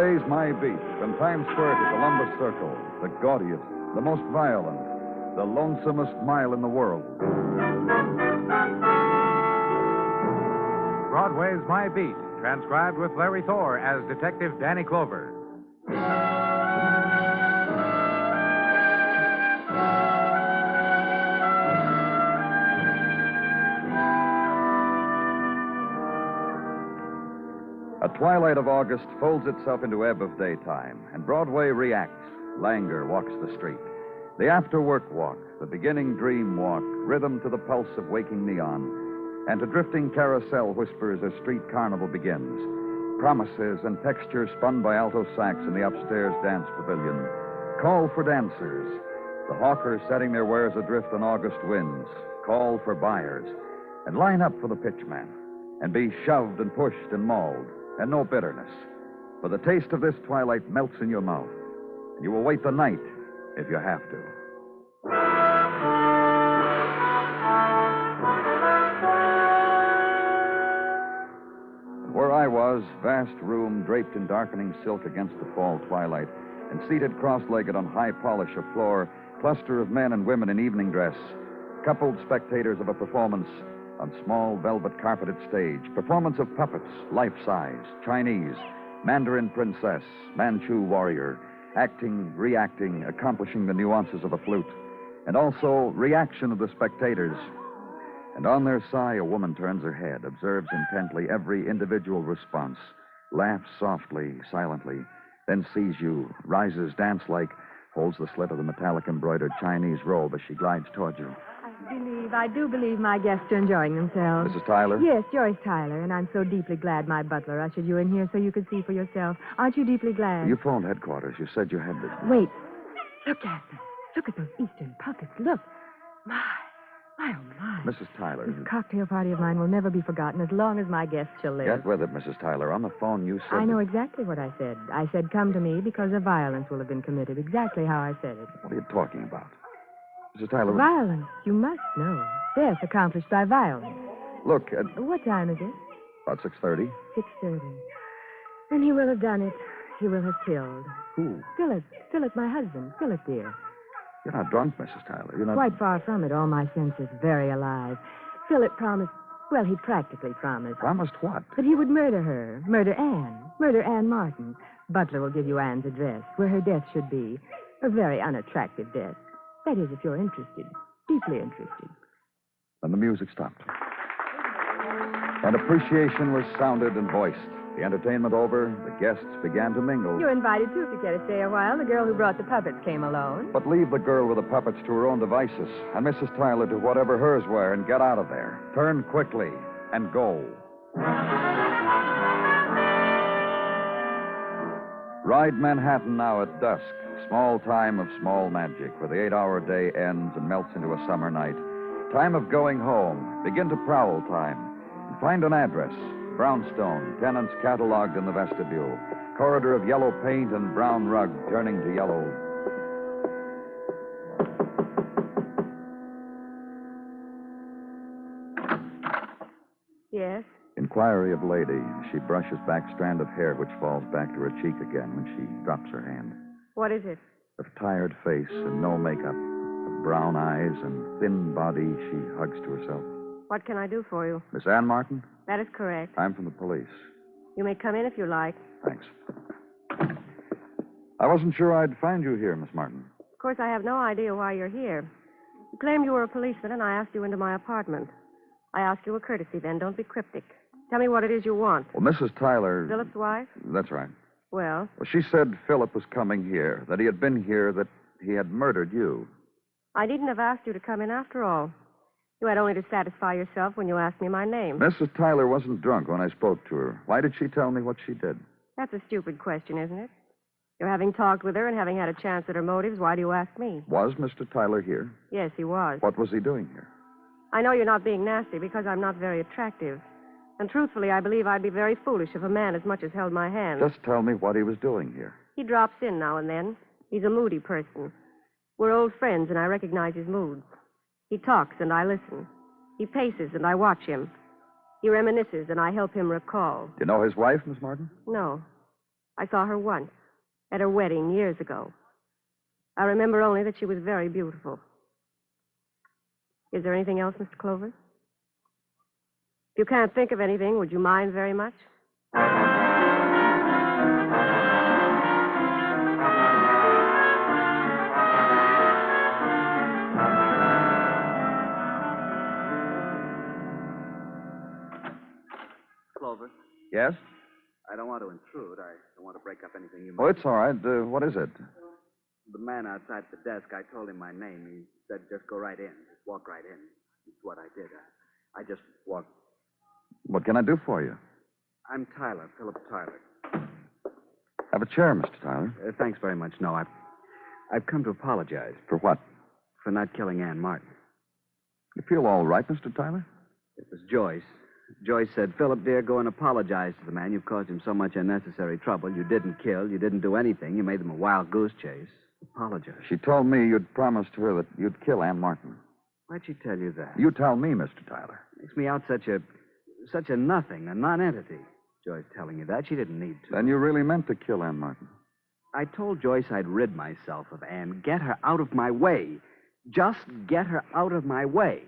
Broadway's My Beat, from Times Square to Columbus Circle, the gaudiest, the most violent, the lonesomest mile in the world. Broadway's My Beat, transcribed with Larry Thor as Detective Danny Clover. A twilight of August folds itself into ebb of daytime, and Broadway reacts. Languor walks the street. The after-work walk, the beginning dream walk, rhythm to the pulse of waking neon. And a drifting carousel whispers as street carnival begins. Promises and textures spun by alto sax in the upstairs dance pavilion. Call for dancers. The hawkers setting their wares adrift on August winds. Call for buyers. And line up for the pitchman. And be shoved and pushed and mauled. And no bitterness. For the taste of this twilight melts in your mouth. And you will wait the night if you have to. And where I was, vast room draped in darkening silk against the fall twilight, and seated cross-legged on high polish of floor, cluster of men and women in evening dress, coupled spectators of a performance on small velvet carpeted stage. Performance of puppets, life-size, Chinese, Mandarin princess, Manchu warrior, acting, reacting, accomplishing the nuances of a flute. And also reaction of the spectators. And on their sigh, a woman turns her head, observes intently every individual response, laughs softly, silently, then sees you, rises dance-like, holds the slit of the metallic embroidered Chinese robe as she glides toward you. I do believe my guests are enjoying themselves. Mrs. Tyler? Yes, Joyce Tyler, and I'm so deeply glad my butler ushered you in here so you could see for yourself. Aren't you deeply glad? You phoned headquarters. You said you had this. Wait. Look at them. Look at those eastern puppets. Look. My, oh, my. Mrs. Tyler. This cocktail party of mine will never be forgotten as long as my guests shall live. Get with it, Mrs. Tyler. On the phone, you said... I know exactly what I said. I said, come to me because a violence will have been committed. Exactly how I said it. What are you talking about? Mrs. Tyler... Violence. You must know. Death accomplished by violence. Look, What time is it? about 6:30. 6:30. And he will have done it. He will have killed. Who? Philip. Philip, my husband. Philip, dear. You're not drunk, Mrs. Tyler. You're not... Quite far from it. All my senses very alive. Philip promised... Well, he practically promised. Promised what? That he would murder her. Murder Anne. Murder Anne Martin. Butler will give you Anne's address, where her death should be. A very unattractive death. That is, if you're interested. Deeply interested. And the music stopped. And appreciation was sounded and voiced. The entertainment over, the guests began to mingle. You're invited, too, if you care to stay a while. The girl who brought the puppets came alone. But leave the girl with the puppets to her own devices, and Mrs. Tyler to whatever hers were, and get out of there. Turn quickly and go. Ride Manhattan now at dusk. Small time of small magic, where the 8-hour day ends and melts into a summer night. Time of going home. Begin to prowl time. And find an address. Brownstone, tenants cataloged in the vestibule. Corridor of yellow paint and brown rug turning to yellow. Yes? Inquiry of lady. She brushes back strand of hair which falls back to her cheek again when she drops her hand. What is it? Of tired face and no makeup. Of brown eyes and thin body, she hugs to herself. What can I do for you? Miss Anne Martin? That is correct. I'm from the police. You may come in if you like. Thanks. I wasn't sure I'd find you here, Miss Martin. Of course, I have no idea why you're here. You claimed you were a policeman, and I asked you into my apartment. I ask you a courtesy, then. Don't be cryptic. Tell me what it is you want. Well, Mrs. Tyler... Philip's wife? That's right. Well? Well, she said Philip was coming here, that he had been here, that he had murdered you. I needn't have asked you to come in after all. You had only to satisfy yourself when you asked me my name. Mrs. Tyler wasn't drunk when I spoke to her. Why did she tell me what she did? That's a stupid question, isn't it? You're having talked with her and having had a chance at her motives, why do you ask me? Was Mr. Tyler here? Yes, he was. What was he doing here? I know you're not being nasty because I'm not very attractive. And truthfully, I believe I'd be very foolish if a man as much as held my hand. Just tell me what he was doing here. He drops in now and then. He's a moody person. We're old friends, and I recognize his moods. He talks, and I listen. He paces, and I watch him. He reminisces, and I help him recall. You know his wife, Miss Martin? No. I saw her once, at her wedding years ago. I remember only that she was very beautiful. Is there anything else, Mr. Clover? If you can't think of anything, would you mind very much? Clover, Yes? I don't want to intrude. I don't want to break up anything you might. Oh, it's all right. What is it? The man outside the desk, I told him my name. He said, just go right in. Just walk right in. It's what I did. I just walked. What can I do for you? I'm Tyler, Philip Tyler. Have a chair, Mr. Tyler. Thanks very much. No, I've come to apologize For what? for not killing Ann Martin. You feel all right, Mr. Tyler? It was Joyce. Joyce said, Philip, dear, go and apologize to the man. You've caused him so much unnecessary trouble. You didn't kill. You didn't do anything. You made them a wild goose chase. Apologize. She told me you'd promised her that you'd kill Ann Martin. Why'd she tell you that? You tell me, Mr. Tyler. Makes me out such a nothing, a non-entity. Joyce telling you that. She didn't need to. Then you really meant to kill Ann Martin. I told Joyce I'd rid myself of Ann. Get her out of my way. Just get her out of my way.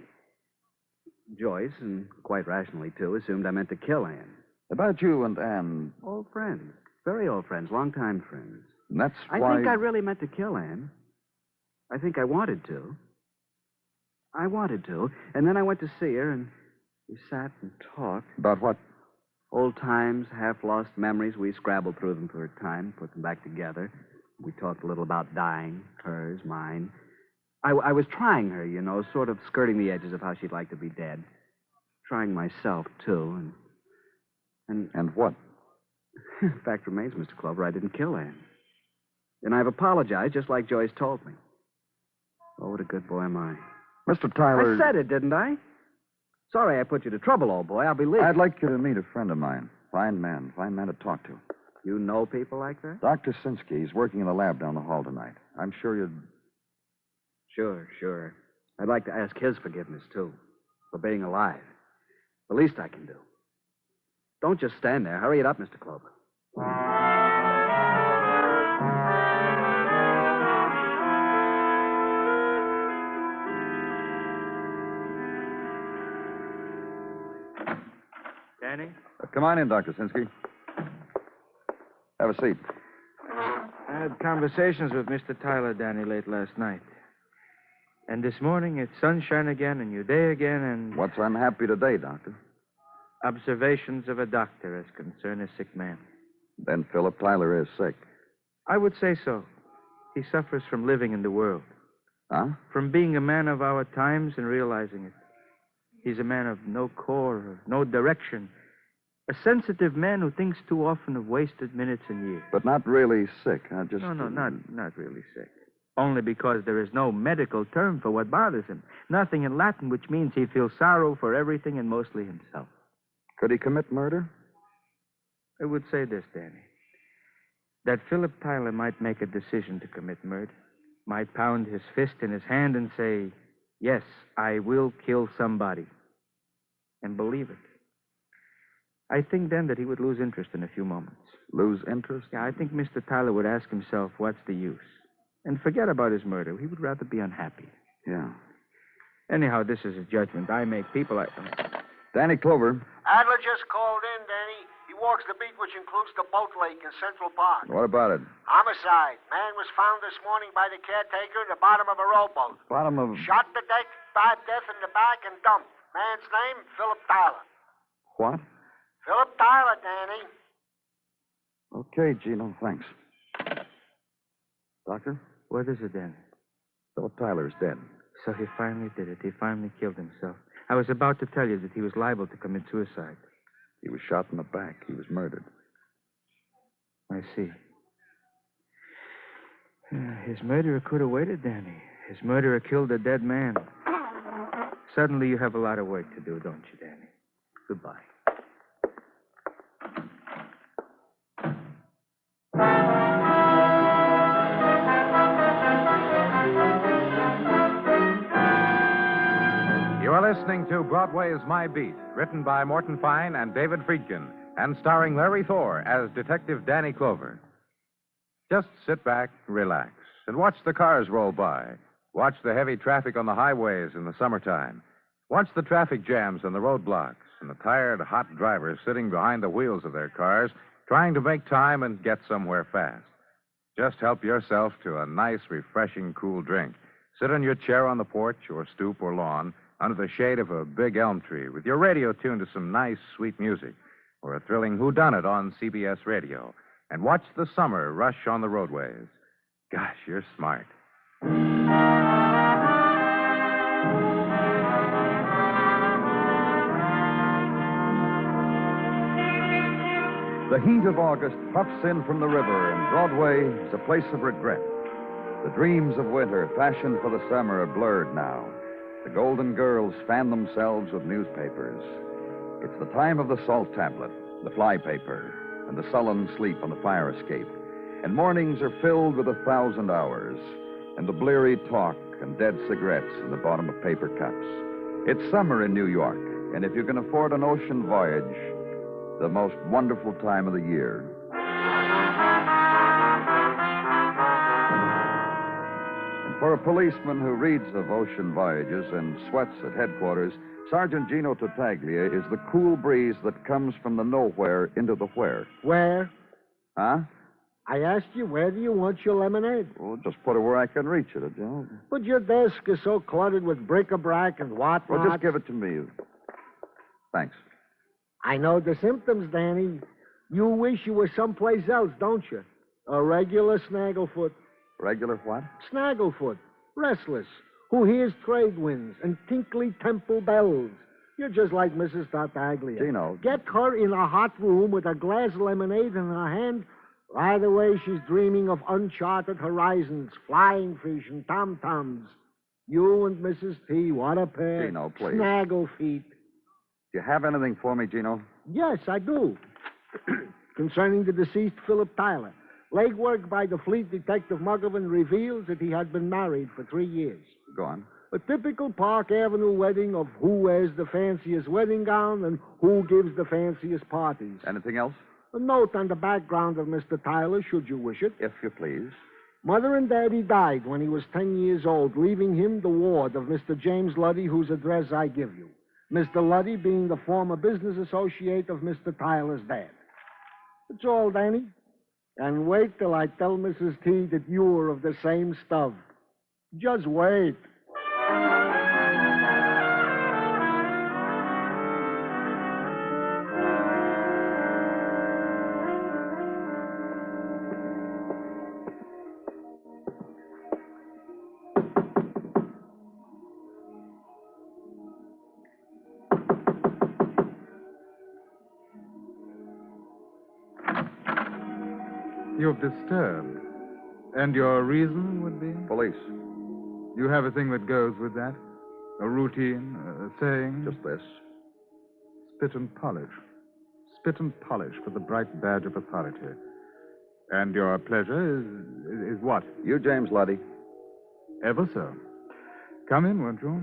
Joyce, and quite rationally, too, assumed I meant to kill Ann. About you and Ann, Old friends. Very old friends. Long-time friends. and that's I why... think I really meant to kill Ann. I think I wanted to. I wanted to. And then I went to see her, and we sat and talked. About what? Old times, half-lost memories. We scrabbled through them for a time, put them back together. We talked a little about dying, hers, mine. I was trying her, you know, sort of skirting the edges of how she'd like to be dead. Trying myself, too, And what? fact remains, Mr. Clover, I didn't kill Ann. And I've apologized, just like Joyce told me. Oh, what a good boy am I. Mr. Tyler... I said it, didn't I? Sorry I put you to trouble, old boy. I'll be leaving. I'd like you to meet a friend of mine. Fine man to talk to. You know people like that? Dr. Sinsky. He's working in the lab down the hall tonight. I'm sure you'd... Sure. I'd like to ask his forgiveness, too, for being alive. The least I can do. Don't just stand there. Hurry it up, Mr. Clover. Danny? Come on in, Dr. Sinsky. Have a seat. I had conversations with Mr. Tyler, Danny, late last night. And this morning, it's sunshine again, and your day again, and... What's unhappy today, Doctor? Observations of a doctor as concern a sick man. Then Philip Tyler is sick. I would say so. He suffers from living in the world. Huh? From being a man of our times and realizing it. He's a man of no core, of no direction. A sensitive man who thinks too often of wasted minutes and years. But not really sick, huh? Just... No, not really sick. Only because there is no medical term for what bothers him. Nothing in Latin, which means he feels sorrow for everything and mostly himself. Could he commit murder? I would say this, Danny. That Philip Tyler might make a decision to commit murder. Might pound his fist in his hand and say, yes, I will kill somebody. And believe it. I think then that he would lose interest in a few moments. Lose interest? Yeah, I think Mr. Tyler would ask himself, what's the use? And forget about his murder. He would rather be unhappy. Yeah. Anyhow, this is a judgment I make. People like... Danny Clover. Adler just called in, Danny. He walks the beat, which includes the boat lake in Central Park. What about it? Homicide. Man was found this morning by the caretaker at the bottom of a rowboat. Bottom of... Shot to death in the back and dumped. Man's name, Philip Tyler. What? Philip Tyler, Danny. Okay, Gino, thanks. Doctor? What is it, Danny? Philip Tyler's dead. So he finally did it. He finally killed himself. I was about to tell you that he was liable to commit suicide. He was shot in the back. He was murdered. I see. His murderer could have waited, Danny. His murderer killed a dead man. Suddenly you have a lot of work to do, don't you, Danny? Goodbye. You are listening to Broadway's My Beat, written by Morton Fine and David Friedkin, and starring Larry Thor as Detective Danny Clover. Just sit back, relax, and watch the cars roll by. Watch the heavy traffic on the highways in the summertime. Watch the traffic jams and the roadblocks and the tired, hot drivers sitting behind the wheels of their cars trying to make time and get somewhere fast. Just help yourself to a nice, refreshing, cool drink. Sit on your chair on the porch or stoop or lawn under the shade of a big elm tree with your radio tuned to some nice, sweet music or a thrilling whodunit on CBS radio and watch the summer rush on the roadways. Gosh, you're smart. The heat of August puffs in from the river, and Broadway is a place of regret. The dreams of winter, fashioned for the summer, are blurred now. The golden girls fan themselves with newspapers. It's the time of the salt tablet, the fly paper, and the sullen sleep on the fire escape. And mornings are filled with 1,000 hours, and the bleary talk and dead cigarettes in the bottom of paper cups. It's summer in New York, and if you can afford an ocean voyage, the most wonderful time of the year. And for a policeman who reads of ocean voyages and sweats at headquarters, Sergeant Gino Tartaglia is the cool breeze that comes from the nowhere into the where. Where? Huh? I asked you, where do you want your lemonade? Well, just put it where I can reach it, Joe. But your desk is so cluttered with bric-a-brac and whatnot. Well, just give it to me. Thanks. I know the symptoms, Danny. You wish you were someplace else, don't you? A regular snagglefoot. Regular what? Snagglefoot. Restless. Who hears trade winds and tinkly temple bells. You're just like Mrs. Tartaglia. Gino. Get her in a hot room with a glass of lemonade in her hand. Right away, she's dreaming of uncharted horizons, flying fish and tom-toms. You and Mrs. T, what a pair. Gino, please. Snaggle feet. Do you have anything for me, Gino? Yes, I do. Concerning the deceased Philip Tyler. Legwork by the fleet detective Muggerman reveals that he had been married for 3 years. Go on. A typical Park Avenue wedding of who wears the fanciest wedding gown and who gives the fanciest parties. Anything else? A note on the background of Mr. Tyler, should you wish it. If you please. Mother and Daddy died when he was 10 years old, leaving him the ward of Mr. James Luddy, whose address I give you. Mr. Luddy being the former business associate of Mr. Tyler's dad. That's all, Danny. And wait till I tell Mrs. T that you were of the same stuff. Just wait. You've disturbed. And your reason would be? Police. You have a thing that goes with that? A routine, a saying? Just this. Spit and polish. Spit and polish for the bright badge of authority. And your pleasure is what? You, James Luddy. Ever so. Come in, won't you?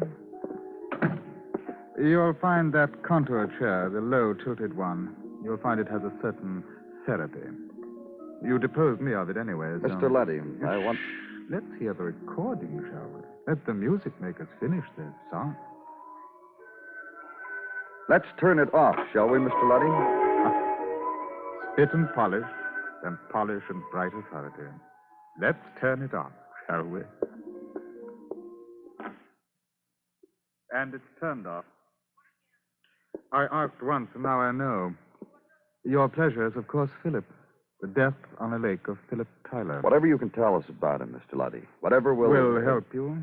You'll find that contour chair, the low-tilted one, you'll find it has a certain therapy. You deposed me of it anyway, so... Mr. Luddy, I want... Let's hear the recording, shall we? Let the music makers finish their song. Let's turn it off, shall we, Mr. Luddy? Spit and polish and bright authority. Let's turn it off, shall we? And it's turned off. I asked once, and now I know. Your pleasure is, of course, Philip. The death on a lake of Philip Tyler. Whatever you can tell us about him, Mr. Luddy. Whatever will help you.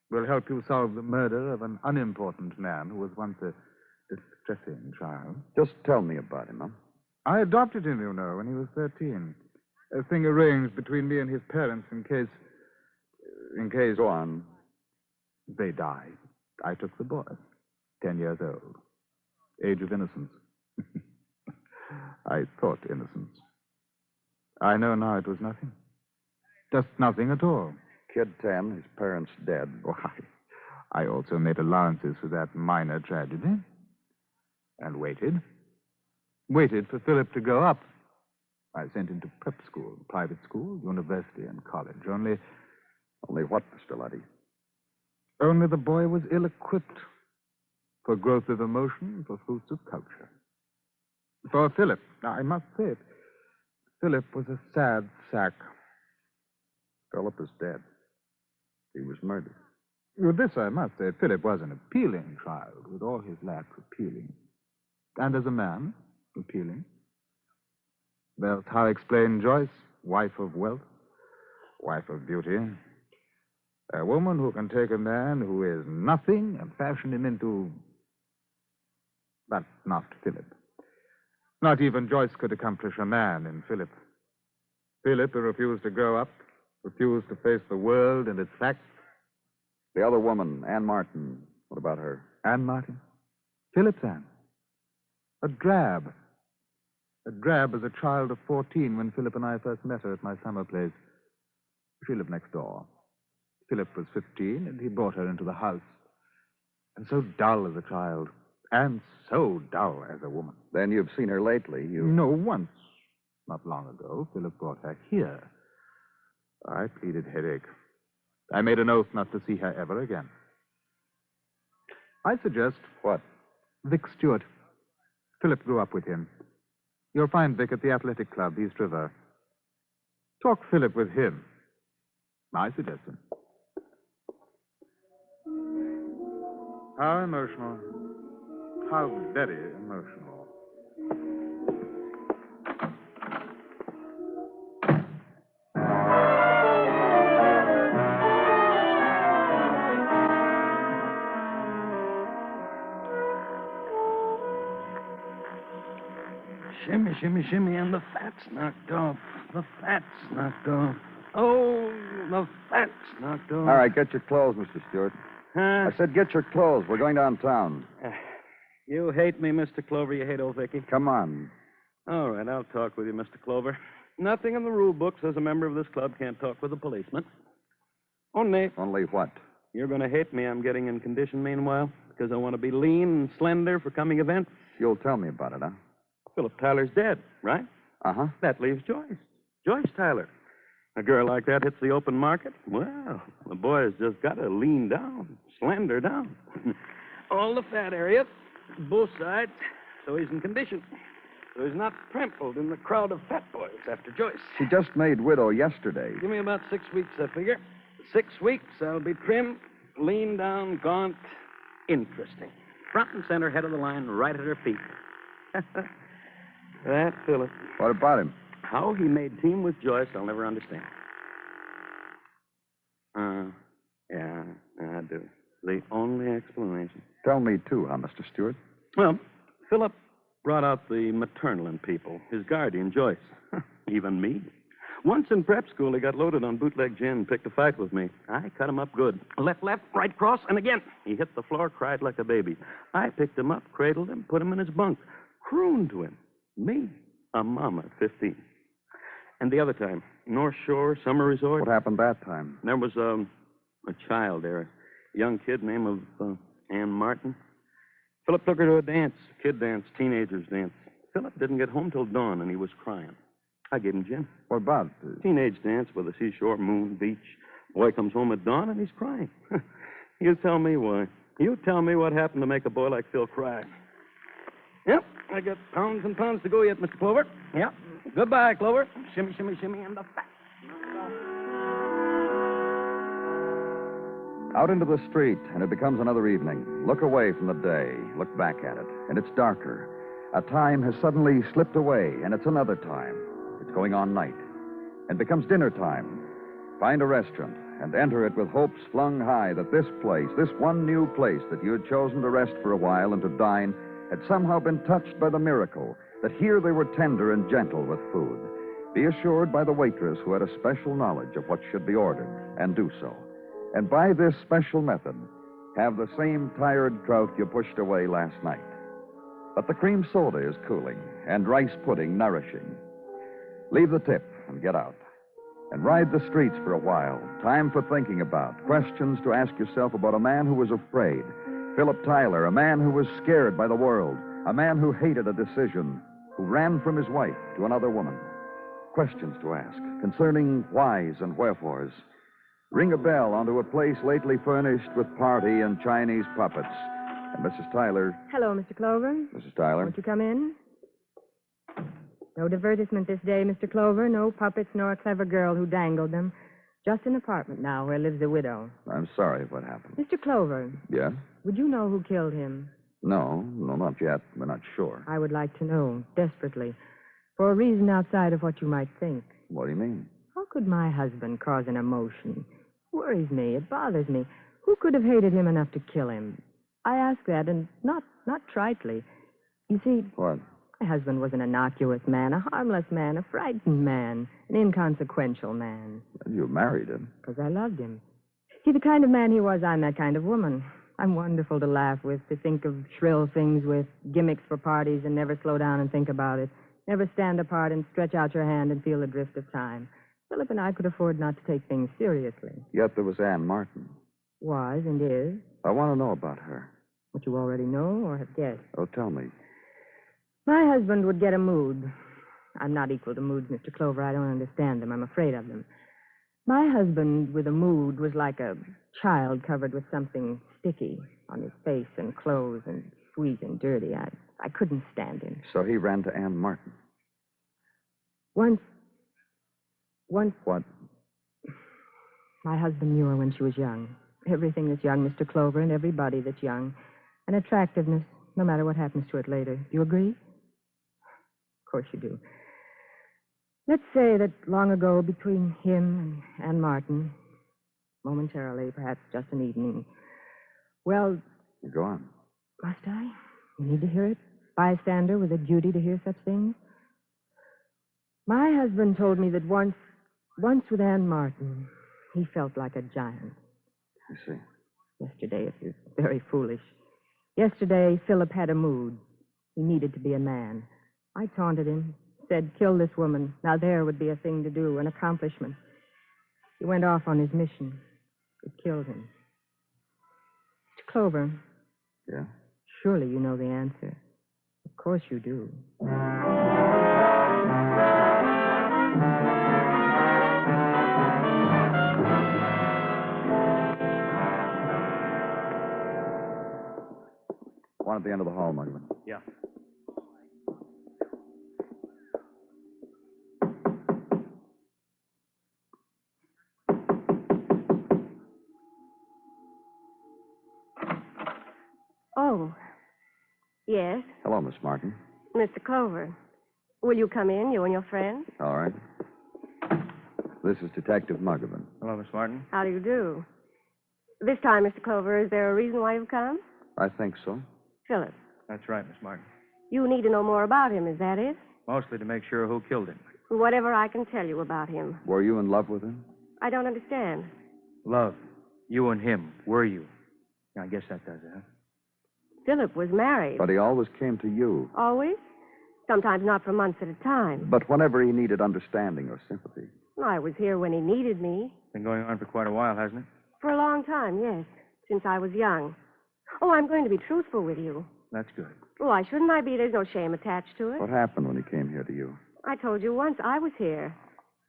Will help you solve the murder of an unimportant man who was once a distressing child. Just tell me about him, huh? I adopted him, you know, when he was 13. A thing arranged between me and his parents in case... Go on. They died. I took the boy. 10 years old. Age of innocence. I thought innocence. I know now it was nothing. Just nothing at all. Kid 10, his parents dead. Why, I also made allowances for that minor tragedy. And waited. Waited for Philip to grow up. I sent him to prep school, private school, university, and college. Only what, Mr. Luddy? Only the boy was ill-equipped for growth of emotion, for fruits of culture. For Philip, I must say it, Philip was a sad sack. Philip is dead. He was murdered. With this, I must say, Philip was an appealing child, with all his lack appealing. And as a man, appealing. That's how I explain Joyce, wife of wealth, wife of beauty. A woman who can take a man who is nothing and fashion him into... But not Philip. Not even Joyce could accomplish a man in Philip. Philip, who refused to grow up, refused to face the world and its facts. The other woman, Anne Martin, what about her? Anne Martin? Philip's Anne. A drab. A drab as a child of 14 when Philip and I first met her at my summer place. She lived next door. Philip was 15, and he brought her into the house. And so dull as a child, and so dull as a woman. Then you've seen her lately, No, once. Not long ago, Philip brought her here. I pleaded headache. I made an oath not to see her ever again. I suggest... What? Vic Stewart. Philip grew up with him. You'll find Vic at the athletic club, East River. Talk Philip with him. My suggestion. How emotional. How very emotional. Shimmy, shimmy, shimmy, and the fat's knocked off. The fat's knocked off. Oh, the fat's knocked off. All right, get your clothes, Mr. Stewart. I said get your clothes. We're going downtown. You hate me, Mr. Clover. You hate old Vicky. Come on. All right, I'll talk with you, Mr. Clover. Nothing in the rule book says a member of this club can't talk with a policeman. Only what? You're going to hate me. I'm getting in condition meanwhile because I want to be lean and slender for coming events. You'll tell me about it, huh? Philip Tyler's dead, right? Uh-huh. That leaves Joyce. Joyce Tyler. A girl like that hits the open market? Well, the boy has just got to lean down, slender down. All the fat areas, both sides, so he's in condition. So he's not trampled in the crowd of fat boys after Joyce. She just made widow yesterday. Give me about 6 weeks, I figure. 6 weeks, I'll be trim, lean down, gaunt, interesting. Front and center, head of the line, right at her feet. That Philip. What about him? How he made team with Joyce, I'll never understand. Yeah, I do. The only explanation. Tell me, too, huh, Mr. Stewart? Well, Philip brought out the maternal in people, his guardian, Joyce. Even me. Once in prep school, he got loaded on bootleg gin and picked a fight with me. I cut him up good. Left, right cross, and again. He hit the floor, cried like a baby. I picked him up, cradled him, put him in his bunk, crooned to him. Me, a mama at 15. And the other time, North Shore Summer Resort. What happened that time? There was a child there, a young kid named Anne Martin. Philip took her to a dance, kid dance, teenagers dance. Philip didn't get home till dawn, and he was crying. I gave him gin. What about? Teenage dance with the seashore, moon, beach. Boy comes home at dawn, and he's crying. You tell me why. You tell me what happened to make a boy like Phil cry. Yep, I got pounds and pounds to go yet, Mr. Clover. Yep. Goodbye, Clover. Shimmy, shimmy, shimmy, and the fat. Out into the street, and it becomes another evening. Look away from the day. Look back at it, and it's darker. A time has suddenly slipped away, and it's another time. It's going on night, and becomes dinner time. Find a restaurant, and enter it with hopes flung high that this place, this one new place that you had chosen to rest for a while and to dine, had somehow been touched by the miracle, that here they were tender and gentle with food. Be assured by the waitress who had a special knowledge of what should be ordered, and do so. And by this special method, have the same tired trout you pushed away last night. But the cream soda is cooling, and rice pudding nourishing. Leave the tip and get out. And ride the streets for a while. Time for thinking about, questions to ask yourself about a man who was afraid. Philip Tyler, a man who was scared by the world, A man who hated a decision, who ran from his wife to another woman. Questions to ask concerning whys and wherefores. Ring a bell onto a place lately furnished with party and Chinese puppets. And Mrs. Tyler. Hello, Mr. Clover. Mrs. Tyler. Won't you come in? No divertisement this day, Mr. Clover. No puppets nor a clever girl who dangled them. Just an apartment now where lives a widow. I'm sorry what happened. Mr. Clover. Yeah? Would you know who killed him? No, not yet. We're not sure. I would like to know, desperately. For a reason outside of what you might think. What do you mean? How could my husband cause an emotion? Worries me. It bothers me. Who could have hated him enough to kill him? I ask that, and not tritely. You see... What? My husband was an innocuous man, a harmless man, a frightened man, an inconsequential man. You married him. Because I loved him. See, the kind of man he was, I'm that kind of woman. I'm wonderful to laugh with, to think of shrill things with, gimmicks for parties, and never slow down and think about it. Never stand apart and stretch out your hand and feel the drift of time. Philip and I could afford not to take things seriously. Yet there was Anne Martin. Was and is. I want to know about her. What you already know or have guessed? Oh, tell me. My husband would get a mood. I'm not equal to moods, Mr. Clover. I don't understand them. I'm afraid of them. My husband with a mood was like a child covered with something sticky on his face and clothes and sweet and dirty. I couldn't stand him. So he ran to Anne Martin. Once... What? My husband knew her when she was young. Everything that's young, Mr. Clover, and everybody that's young. An attractiveness, no matter what happens to it later. Do you agree? Of course you do. Let's say that long ago, between him and Anne Martin, momentarily, perhaps just an evening, well... Go on. Must I? You need to hear it? Bystander with a duty to hear such things? My husband told me that once with Anne Martin, he felt like a giant. I see. Yesterday, it was very foolish. Yesterday, Philip had a mood. He needed to be a man. I taunted him, said, kill this woman. Now there would be a thing to do, an accomplishment. He went off on his mission. It killed him. Mr. Clover. Yeah? Surely you know the answer. Of course you do. One at the end of the hall, Mugman. Yeah. Oh. Yes, Hello, Miss Martin. Mr. Clover. Will you come in, you and your friend? All right. This is Detective Muggavan. Hello, Miss Martin. How do you do? This time, Mr. Clover, is there a reason why you've come? I think so. Philip, That's right, Miss Martin. you need to know more about him, is that it? Mostly to make sure who killed him. Whatever I can tell you about him. Were you in love with him? I don't understand. Love. You and him. Were you? I guess that does it, huh? Philip was married. But he always came to you. Always? Sometimes not for months at a time. But whenever he needed understanding or sympathy. I was here when he needed me. Been going on for quite a while, hasn't it? For a long time, yes. Since I was young. Oh, I'm going to be truthful with you. That's good. Why shouldn't I be? There's no shame attached to it. What happened when he came here to you? I told you once I was here.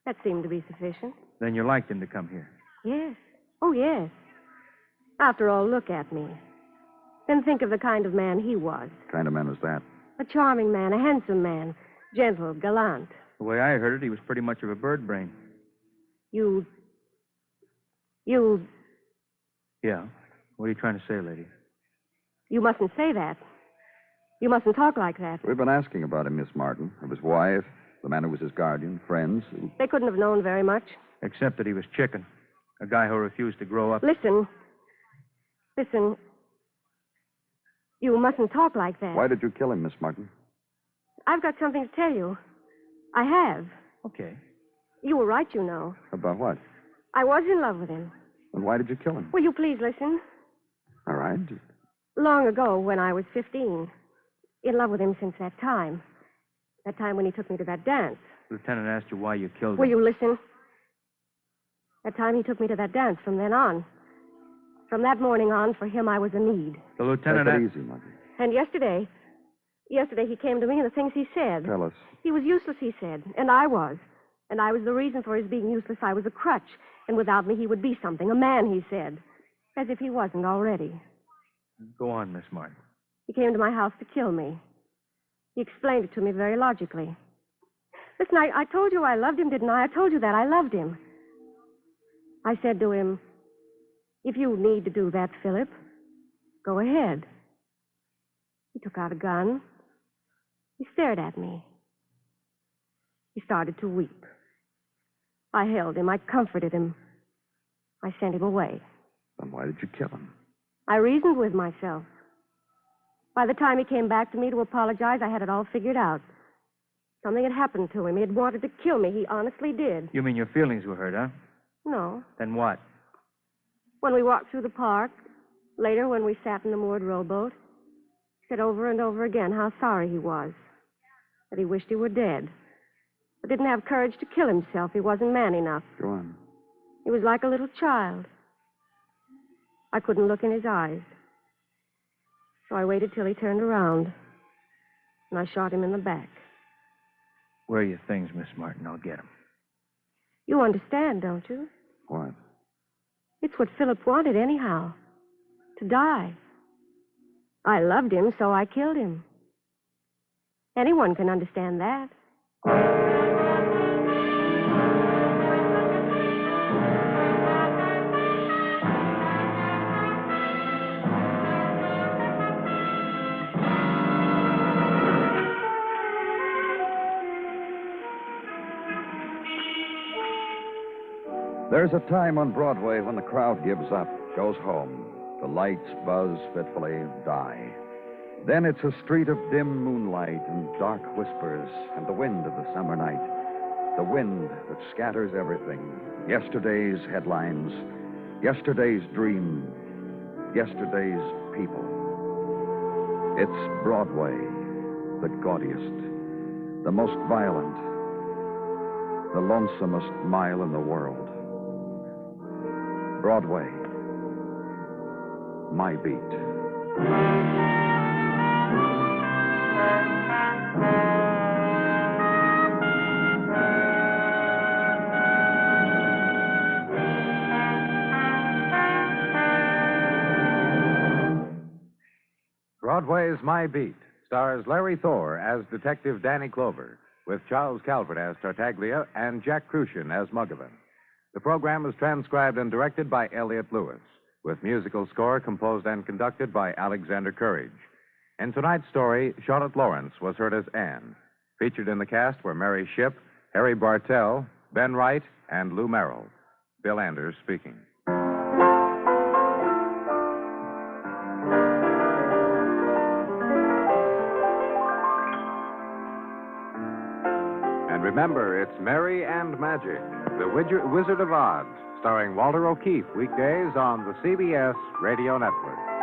That seemed to be sufficient. Then you liked him to come here. Yes. Oh, yes. After all, look at me. Then think of the kind of man he was. What kind of man was that? A charming man, a handsome man, gentle, gallant. The way I heard it, he was pretty much of a bird brain. You... Yeah. What are you trying to say, lady? You mustn't say that. You mustn't talk like that. We've been asking about him, Miss Martin. Of his wife, the man who was his guardian, friends. They couldn't have known very much. Except that he was chicken. A guy who refused to grow up. Listen. You mustn't talk like that. Why did you kill him, Miss Martin? I've got something to tell you. I have. Okay. You were right, you know. About what? I was in love with him. And why did you kill him? Will you please listen? All right. Long ago, when I was 15. In love with him since that time. That time when he took me to that dance. Lieutenant asked you why you killed him. Will you listen? That time he took me to that dance from then on. From that morning on, for him, I was a need. The lieutenant Take it easy, Muggy. And yesterday, Yesterday he came to me and the things he said. Tell us. He was useless, he said, and I was. And I was the reason for his being useless. I was a crutch, and without me he would be something. A man, he said. As if he wasn't already. Go on, Miss Martin. He came to my house to kill me. He explained it to me very logically. Listen, I told you I loved him, didn't I? I told you that. I loved him. I said to him, if you need to do that, Philip, go ahead. He took out a gun. He stared at me. He started to weep. I held him. I comforted him. I sent him away. Then why did you kill him? I reasoned with myself. By the time he came back to me to apologize, I had it all figured out. Something had happened to him. He had wanted to kill me. He honestly did. You mean your feelings were hurt, huh? No. Then what? When we walked through the park, later when we sat in the moored rowboat, he said over and over again how sorry he was, that he wished he were dead, but didn't have courage to kill himself. He wasn't man enough. Go on. He was like a little child. I couldn't look in his eyes. So I waited till he turned around, and I shot him in the back. Where are your things, Miss Martin? I'll get them. You understand, don't you? What? It's what Philip wanted anyhow. To die. I loved him, so I killed him. Anyone can understand that. There's a time on Broadway when the crowd gives up, goes home. The lights buzz fitfully, die. Then it's a street of dim moonlight and dark whispers and the wind of the summer night. The wind that scatters everything. Yesterday's headlines, yesterday's dream, yesterday's people. It's Broadway, the gaudiest, the most violent, the lonesomest mile in the world. Broadway, my beat. Broadway's My Beat stars Larry Thor as Detective Danny Clover, with Charles Calvert as Tartaglia and Jack Crucian as Muggavan. The program was transcribed and directed by Elliott Lewis, with musical score composed and conducted by Alexander Courage. In tonight's story, Charlotte Lawrence was heard as Anne. Featured in the cast were Mary Shipp, Harry Bartell, Ben Wright, and Lou Merrill. Bill Anders speaking. And remember, it's Merry and Magic, The Wizard of Oz, starring Walter O'Keefe, weekdays on the CBS Radio Network.